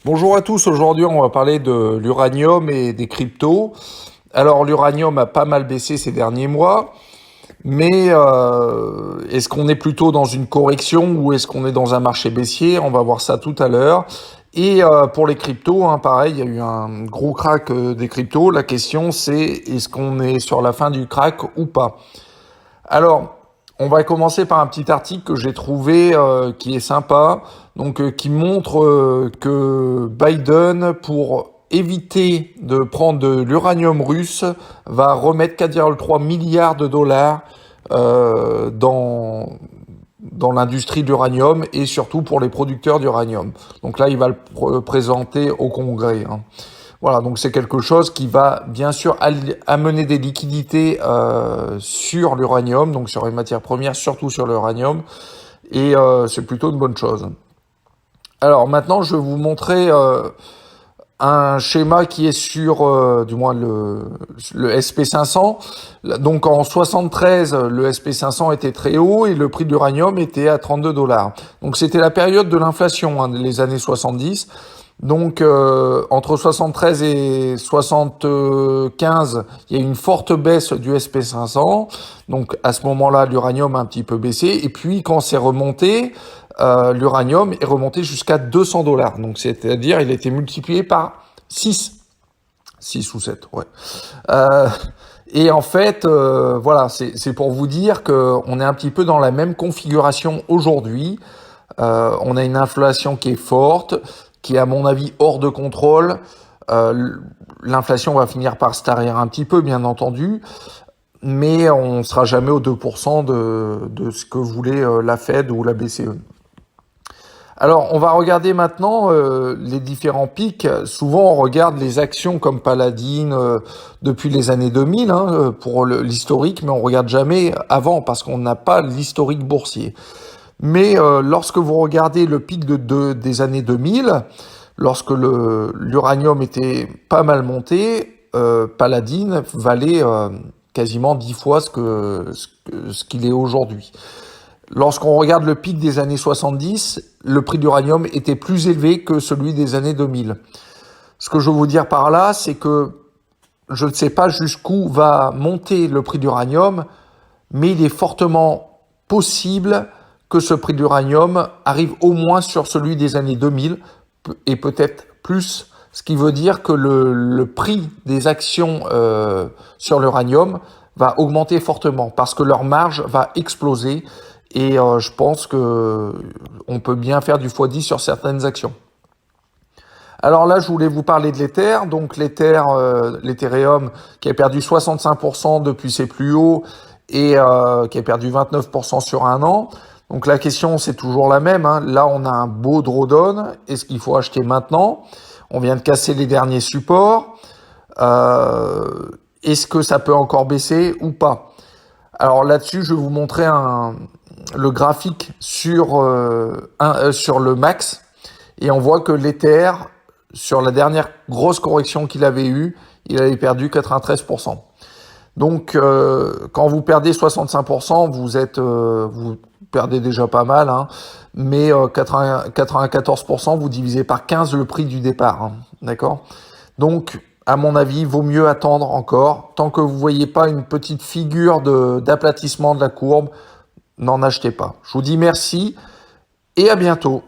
Bonjour à tous, aujourd'hui on va parler de l'uranium et des cryptos. Alors l'uranium a pas mal baissé ces derniers mois, mais est-ce qu'on est plutôt dans une correction ou est-ce qu'on est dans un marché baissier? On va voir ça tout à l'heure. Et pour les cryptos, pareil, il y a eu un gros crack des cryptos. La question c'est est-ce qu'on est sur la fin du crack ou pas? Alors, on va commencer par un petit article que j'ai trouvé qui est sympa, qui montre que Biden, pour éviter de prendre de l'uranium russe, va remettre 4,3 milliards de dollars dans l'industrie de l'uranium et surtout pour les producteurs d'uranium. Donc là, il va le présenter au Congrès. Voilà, donc c'est quelque chose qui va bien sûr amener des liquidités sur l'uranium, donc sur les matières premières, surtout sur l'uranium, et c'est plutôt une bonne chose. Alors maintenant, je vais vous montrer un schéma qui est sur, du moins le SP500. Donc en 73, le SP500 était très haut et le prix de l'uranium était à 32 dollars. Donc c'était la période de l'inflation, les années 70. Donc entre 73 et 75, il y a eu une forte baisse du SP500. Donc à ce moment-là, l'uranium a un petit peu baissé. Et puis quand c'est remonté, l'uranium est remonté jusqu'à 200 dollars. Donc c'est-à-dire il a été multiplié par 6. 6 ou 7, ouais. Euh, et en fait, voilà, c'est pour vous dire qu'on est un petit peu dans la même configuration aujourd'hui. On a une inflation qui est forte, qui est à mon avis hors de contrôle. L'inflation va finir par se tarir un petit peu, bien entendu, mais on ne sera jamais aux 2% de ce que voulait la Fed ou la BCE. Alors, on va regarder maintenant les différents pics. Souvent, on regarde les actions comme Paladin depuis les années 2000 pour l'historique, mais on regarde jamais avant parce qu'on n'a pas l'historique boursier. Mais lorsque vous regardez le pic des années 2000, lorsque l'uranium était pas mal monté, Paladin valait quasiment 10 fois ce qu'il est aujourd'hui. Lorsqu'on regarde le pic des années 70, le prix d'uranium était plus élevé que celui des années 2000. Ce que je veux vous dire par là, c'est que je ne sais pas jusqu'où va monter le prix d'uranium, mais il est fortement possible que ce prix d'uranium arrive au moins sur celui des années 2000 et peut-être plus, ce qui veut dire que le prix des actions sur l'uranium va augmenter fortement parce que leur marge va exploser et je pense que on peut bien faire du x10 sur certaines actions. Alors là, je voulais vous parler de l'Ether. Donc l'Ethereum qui a perdu 65% depuis ses plus hauts et qui a perdu 29% sur un an. Donc la question, c'est toujours la même. Là, on a un beau drawdown. Est-ce qu'il faut acheter maintenant? On vient de casser les derniers supports. Est-ce que ça peut encore baisser ou pas? Alors là-dessus, je vais vous montrer le graphique sur le max. Et on voit que l'Ether, sur la dernière grosse correction qu'il avait eue, il avait perdu 93%. Donc, quand vous perdez 65%, vous perdez déjà pas mal, mais 94%, vous divisez par 15 le prix du départ, d'accord? Donc, à mon avis, vaut mieux attendre encore. Tant que vous voyez pas une petite figure d'aplatissement de la courbe, n'en achetez pas. Je vous dis merci et à bientôt.